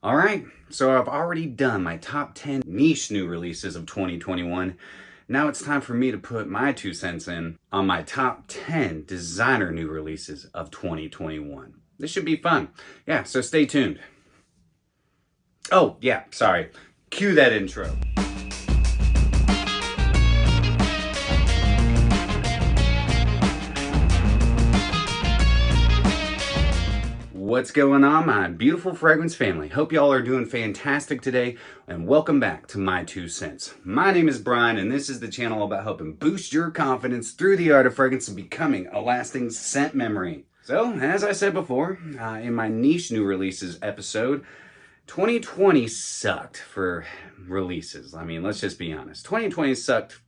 All right, so I've already done my top 10 niche new releases of 2021. Now it's time for me to put my 2 cents in on my top 10 designer new releases of 2021. This should be fun. Yeah, so stay tuned. Oh, yeah, sorry. Cue that intro. What's going on, my beautiful fragrance family? Hope y'all are doing fantastic today, and welcome back to My 2 Cents. My name is Brian, and this is the channel about helping boost your confidence through the art of fragrance and becoming a lasting scent memory. So, as I said before, in my niche new releases episode, 2020 sucked for releases. I mean, let's just be honest. 2020 sucked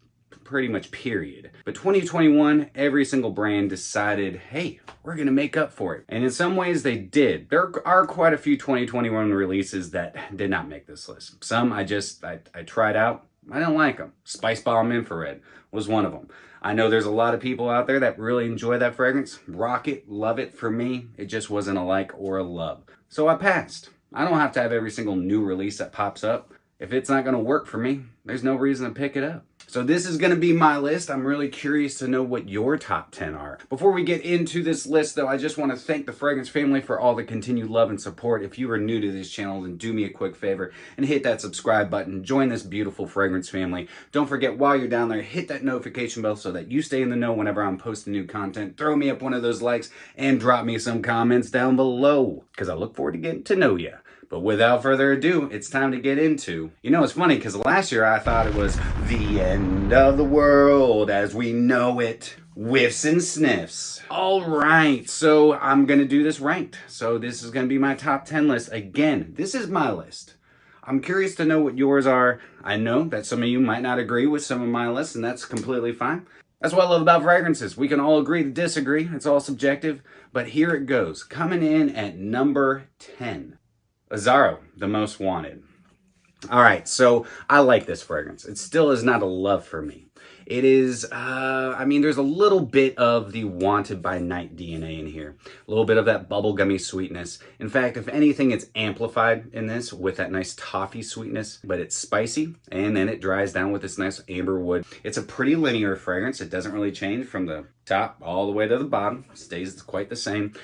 pretty much, period. But 2021, every single brand decided, hey, we're gonna make up for it. And in some ways they did. There are quite a few 2021 releases that did not make this list. Some I tried out, I didn't like them. Spice Bomb Infrared was one of them. I know there's a lot of people out there that really enjoy that fragrance. Rock it, love it. For me, it just wasn't a like or a love. So I passed. I don't have to have every single new release that pops up. If it's not gonna work for me, there's no reason to pick it up. So this is going to be my list. I'm really curious to know what your top 10 are. Before we get into this list though, I just want to thank the fragrance family for all the continued love and support. If you are new to this channel, then do me a quick favor and hit that subscribe button. Join this beautiful fragrance family. Don't forget, while you're down there, hit that notification bell so that you stay in the know whenever I'm posting new content. Throw me up one of those likes and drop me some comments down below, because I look forward to getting to know you. But without further ado, it's time to get into... You know, it's funny because last year I thought it was the end of the world as we know it. Whiffs and sniffs. All right, so I'm going to do this ranked. So this is going to be my top 10 list. Again, this is my list. I'm curious to know what yours are. I know that some of you might not agree with some of my lists, and that's completely fine. That's what I love about fragrances. We can all agree to disagree. It's all subjective. But here it goes. Coming in at number 10. Zaharoff, the Most Wanted. All right, so I like this fragrance. It still is not a love for me. It is, I mean, there's a little bit of the Wanted by Night DNA in here. A little bit of that bubblegummy sweetness. In fact, if anything, it's amplified in this with that nice toffee sweetness, but it's spicy, and then it dries down with this nice amber wood. It's a pretty linear fragrance. It doesn't really change from the top all the way to the bottom. It stays quite the same.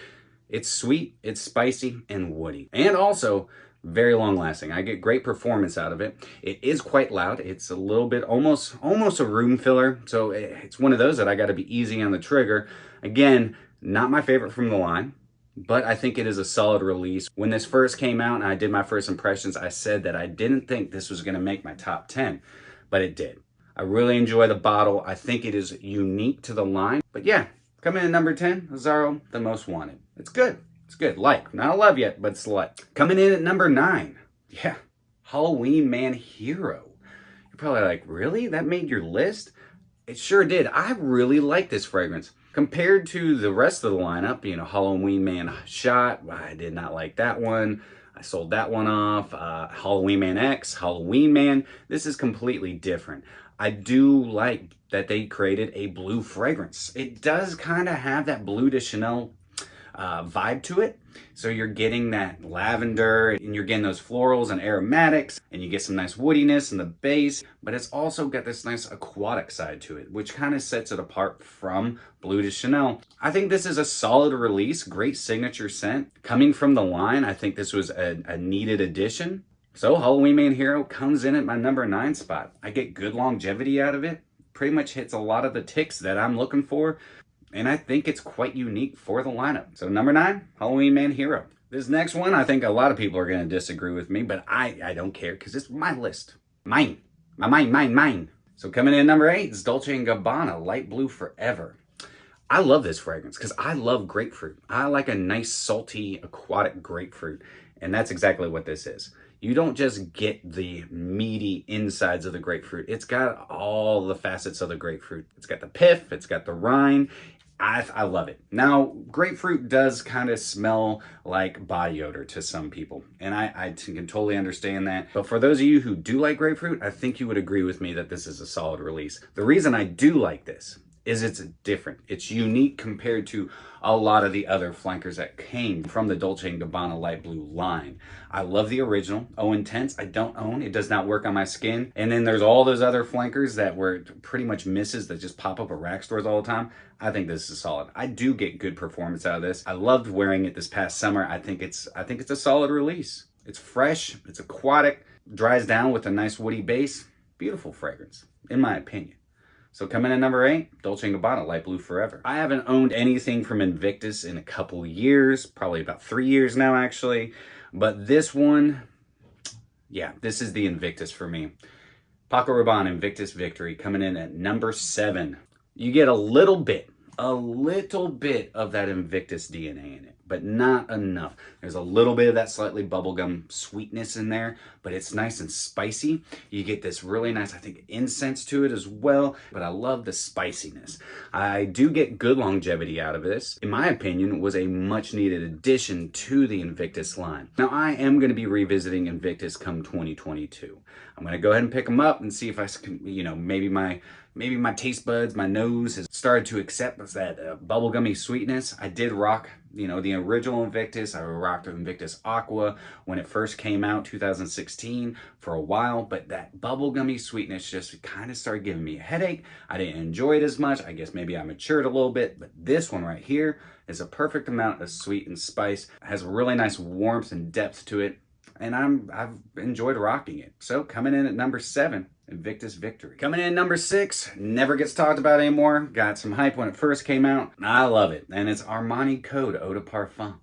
It's sweet, it's spicy, and woody. And also, very long lasting. I get great performance out of it. It is quite loud. It's a little bit, almost a room filler. So it's one of those that I gotta be easy on the trigger. Again, not my favorite from the line, but I think it is a solid release. When this first came out and I did my first impressions, I said that I didn't think this was gonna make my top 10, but it did. I really enjoy the bottle. I think it is unique to the line, but yeah. Coming in at number 10, Zaharoff, the Most Wanted. It's good. It's good. Like. Not a love yet, but it's like. Coming in at number 9. Yeah. Halloween Man Hero. You're probably like, really? That made your list? It sure did. I really like this fragrance. Compared to the rest of the lineup, you know, Halloween Man Shot, I did not like that one. I sold that one off. Halloween Man X, Halloween Man. This is completely different. I do like that they created a blue fragrance. It does kind of have that Bleu de Chanel vibe to it. So you're getting that lavender, and you're getting those florals and aromatics, and you get some nice woodiness in the base, but it's also got this nice aquatic side to it, which kind of sets it apart from Bleu de Chanel. I think this is a solid release, great signature scent. Coming from the line, I think this was a needed addition. So Halloween Man Hero comes in at my number 9 spot. I get good longevity out of it. Pretty much hits a lot of the ticks that I'm looking for. And I think it's quite unique for the lineup. So number 9, Halloween Man Hero. This next one, I think a lot of people are going to disagree with me, but I don't care because it's my list. Mine. Mine. So coming in at number 8 is Dolce & Gabbana Light Blue Forever. I love this fragrance because I love grapefruit. I like a nice salty aquatic grapefruit. And that's exactly what this is. You don't just get the meaty insides of the grapefruit. It's got all the facets of the grapefruit. It's got the pith, it's got the rind. I love it. Now, grapefruit does kind of smell like body odor to some people, and I can totally understand that. But for those of you who do like grapefruit, I think you would agree with me that this is a solid release. The reason I do like this is it's different. It's unique compared to a lot of the other flankers that came from the Dolce & Gabbana light blue line. I love the original, Oh Intense. I don't own, it does not work on my skin. And then there's all those other flankers that were pretty much misses that just pop up at rack stores all the time. I think this is solid. I do get good performance out of this. I loved wearing it this past summer. I think it's a solid release. It's fresh, it's aquatic, dries down with a nice woody base. Beautiful fragrance, in my opinion. So coming in number 8, Dolce & Gabbana Light Blue Forever. I haven't owned anything from Invictus in a couple years, probably about 3 years now actually. But this one, yeah, this is the Invictus for me. Paco Rabanne Invictus Victory coming in at number 7. You get a little bit of that Invictus DNA in it, but not enough. There's a little bit of that slightly bubblegum sweetness in there, but it's nice and spicy. You get this really nice, I think, incense to it as well, but I love the spiciness. I do get good longevity out of this. In my opinion, was a much needed addition to the Invictus line. Now, I am going to be revisiting Invictus come 2022. I'm going to go ahead and pick them up and see if I can, you know, maybe my taste buds, my nose has started to accept that bubblegummy sweetness. I did rock, you know, the original Invictus. I rocked Invictus Aqua when it first came out, 2016, for a while, but that bubblegummy sweetness just kind of started giving me a headache. I didn't enjoy it as much. I guess maybe I matured a little bit, but this one right here is a perfect amount of sweet and spice. It has a really nice warmth and depth to it, and I've enjoyed rocking it. So coming in at number 7, Invictus Victory. Coming in number 6, never gets talked about anymore. Got some hype when it first came out. I love it. And it's Armani Code Eau de Parfum.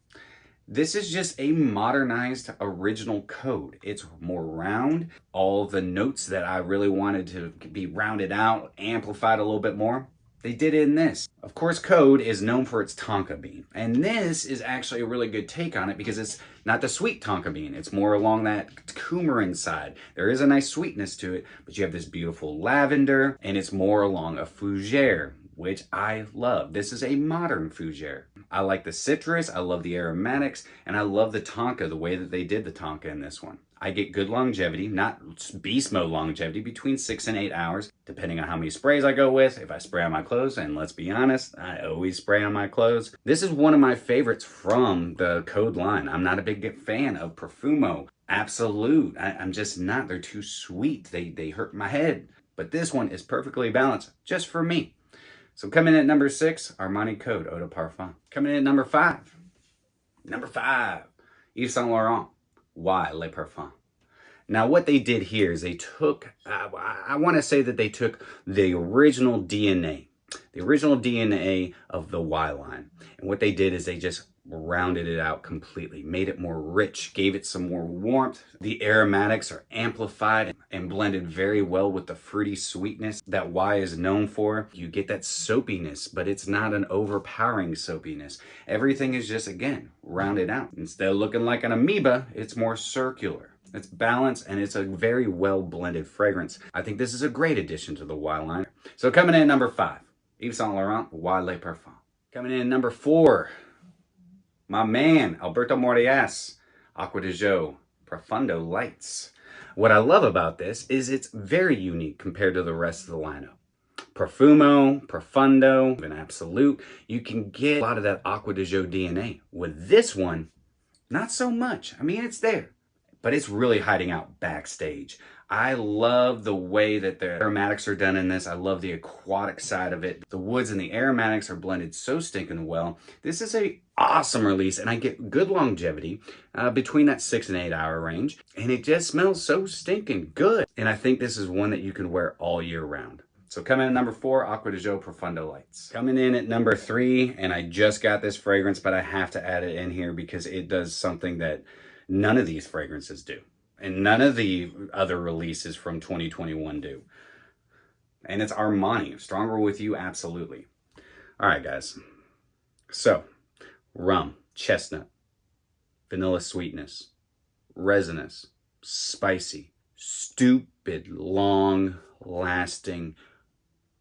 This is just a modernized original code. It's more round. All the notes that I really wanted to be rounded out, amplified a little bit more, they did it in this. Of course, Code is known for its tonka bean. And this is actually a really good take on it because it's not the sweet tonka bean. It's more along that coumarin side. There is a nice sweetness to it, but you have this beautiful lavender, and it's more along a fougere, which I love. This is a modern fougere. I like the citrus, I love the aromatics, and I love the tonka, the way that they did the tonka in this one. I get good longevity, not beast mode longevity, between 6 and 8 hours, depending on how many sprays I go with. If I spray on my clothes, and let's be honest, I always spray on my clothes. This is one of my favorites from the Code line. I'm not a big fan of Profumo, Absolute. I'm just not. They're too sweet. They hurt my head. But this one is perfectly balanced, just for me. So coming in at number 6, Armani Code Eau de Parfum. Coming in at number 5. Number 5, Yves Saint Laurent. Why Le Parfum? Now what they did here is they took, I want to say that they took the original DNA of the Y line. And what they did is they just rounded it out completely, made it more rich, gave it some more warmth. The aromatics are amplified and blended very well with the fruity sweetness that Y is known for. You get that soapiness, but it's not an overpowering soapiness. Everything is just, again, rounded out. Instead of looking like an amoeba, it's more circular. It's balanced, and it's a very well blended fragrance. I think this is a great addition to the Y line. So coming in at number 5, Yves Saint Laurent, Y Le Parfum. Coming in at number 4, my man, Alberto Morillas, Acqua di Gio, Profondo Lights. What I love about this is it's very unique compared to the rest of the lineup. Profumo, Profondo, and Absolute, you can get a lot of that Acqua di Gio DNA. With this one, not so much. I mean, it's there, but it's really hiding out backstage. I love the way that the aromatics are done in this. I love the aquatic side of it. The woods and the aromatics are blended so stinking well. This is a awesome release, and I get good longevity between that 6 and 8 hour range, and it just smells so stinking good. And I think this is one that you can wear all year round. So coming in at number 4, Acqua di Gio Profondo Lights. Coming in at number 3, and I just got this fragrance, but I have to add it in here because it does something that none of these fragrances do. And none of the other releases from 2021 do. And it's Armani. Stronger with You, absolutely. All right, guys. So, rum, chestnut, vanilla sweetness, resinous, spicy, stupid, long-lasting,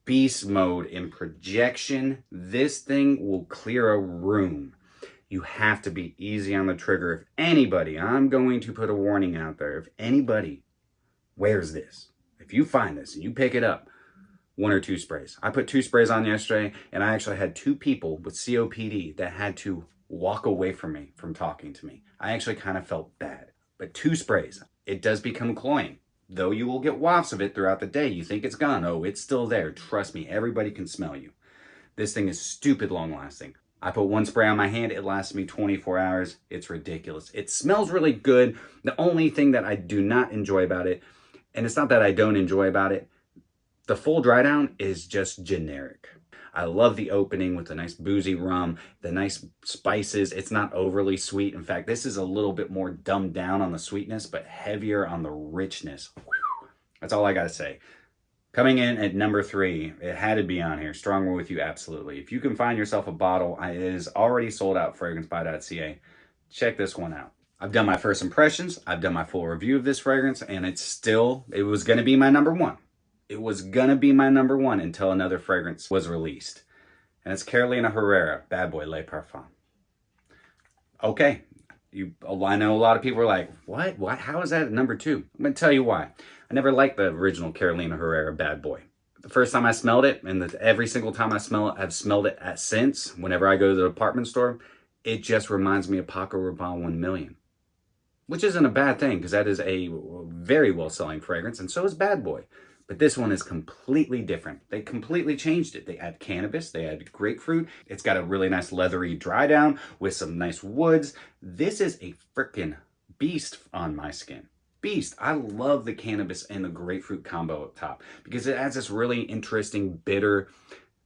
beast mode in projection. This thing will clear a room. You have to be easy on the trigger. If anybody, I'm going to put a warning out there, if anybody wears this, if you find this and you pick it up, 1 or 2 sprays. I put 2 sprays on yesterday, and I actually had 2 people with COPD that had to walk away from me from talking to me. I actually kind of felt bad. But 2 sprays, it does become cloying. Though you will get wafts of it throughout the day, you think it's gone. Oh, it's still there. Trust me, everybody can smell you. This thing is stupid long lasting. I put 1 spray on my hand, it lasts me 24 hours. It's ridiculous. It smells really good. The only thing that I do not enjoy about it, and it's not that I don't enjoy about it, the full dry down is just generic. I love the opening with the nice boozy rum, the nice spices. It's not overly sweet. In fact, this is a little bit more dumbed down on the sweetness, but heavier on the richness. Whew. That's all I gotta say. Coming in at number 3, it had to be on here. Stronger with you, absolutely. If you can find yourself a bottle, it is already sold out, fragrancebuy.ca. Check this one out. I've done my first impressions. I've done my full review of this fragrance, and it was gonna be my number 1. It was gonna be my number 1 until another fragrance was released. And it's Carolina Herrera, Bad Boy Le Parfum. Okay, I know a lot of people are like, what? How is that at number 2? I'm gonna tell you why. I never liked the original Carolina Herrera Bad Boy. The first time I smelled it, and every single time I smell it, I've smelled it since, whenever I go to the department store, it just reminds me of Paco Rabanne 1 Million. Which isn't a bad thing, because that is a very well-selling fragrance, and so is Bad Boy. But this one is completely different. They completely changed it. They add cannabis, they add grapefruit. It's got a really nice leathery dry down with some nice woods. This is a freaking beast on my skin. Beast. I love the cannabis and the grapefruit combo up top because it adds this really interesting bitter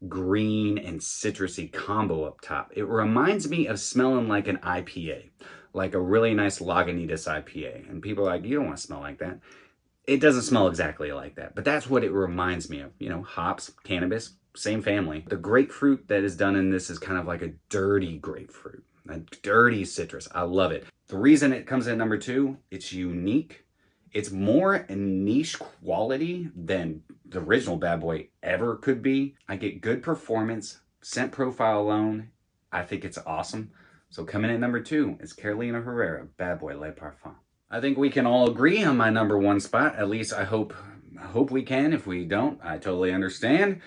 green and citrusy combo up top. It reminds me of smelling like an IPA, like a really nice Lagunitas IPA. And people are like, you don't want to smell like that. It doesn't smell exactly like that, but that's what it reminds me of. You know, hops, cannabis, same family. The grapefruit that is done in this is kind of like a dirty grapefruit, a dirty citrus. I love it. The reason it comes in number 2, it's unique. It's more a niche quality than the original Bad Boy ever could be. I get good performance, scent profile alone. I think it's awesome. So coming in at number 2 is Carolina Herrera, Bad Boy Le Parfum. I think we can all agree on my number 1 spot. At least I hope we can. If we don't, I totally understand.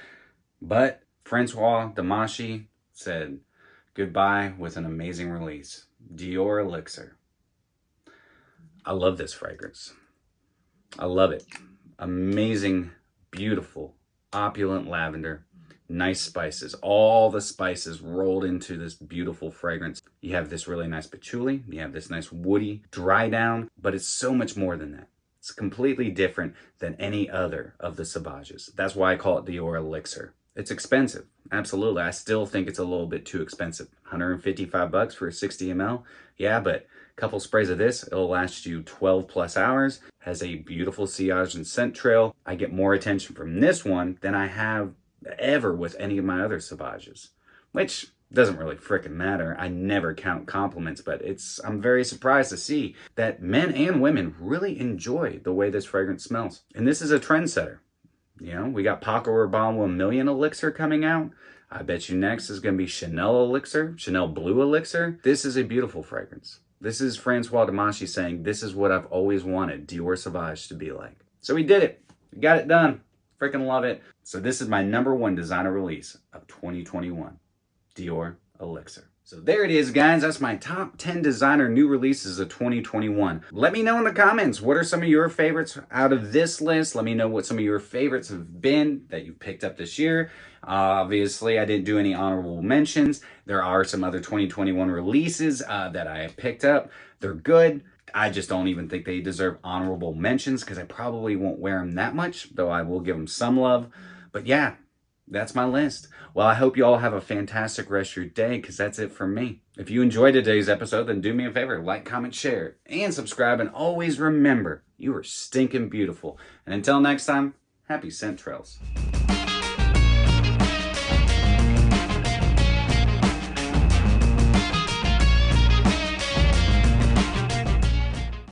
But Francois Damashi said goodbye with an amazing release. DIOR ELIXIR. I love this fragrance. I love it. Amazing, beautiful, opulent lavender. Nice spices. All the spices rolled into this beautiful fragrance. You have this really nice patchouli. You have this nice woody dry down, but it's so much more than that. It's completely different than any other of the SAUVAGEs. That's why I call it DIOR ELIXIR. It's expensive. Absolutely. I still think it's a little bit too expensive. $155 for a 60 ml. Yeah, but a couple sprays of this, it'll last you 12 plus hours. Has a beautiful sillage and scent trail. I get more attention from this one than I have ever with any of my other SAUVAGEs, which doesn't really frickin' matter. I never count compliments, but I'm very surprised to see that men and women really enjoy the way this fragrance smells. And this is a trendsetter. You know, we got Paco Rabanne 1 Million ELIXIR coming out. I bet you next is going to be Chanel ELIXIR, Chanel Blue ELIXIR. This is a beautiful fragrance. This is Francois Damashi saying, this is what I've always wanted DIOR SAUVAGE to be like. So we did it. We got it done. Freaking love it. So this is my number 1 designer release of 2021, DIOR ELIXIR. So there it is, guys. That's my top 10 designer new releases of 2021. Let me know in the comments, what are some of your favorites out of this list? Let me know what some of your favorites have been that you picked up this year. Obviously, I didn't do any honorable mentions. There are some other 2021 releases that I picked up. They're good. I just don't even think they deserve honorable mentions because I probably won't wear them that much, though I will give them some love. But yeah, that's my list. Well, I hope you all have a fantastic rest of your day because that's it from me. If you enjoyed today's episode, then do me a favor, like, comment, share, and subscribe. And always remember, you are stinking beautiful. And until next time, happy scent trails.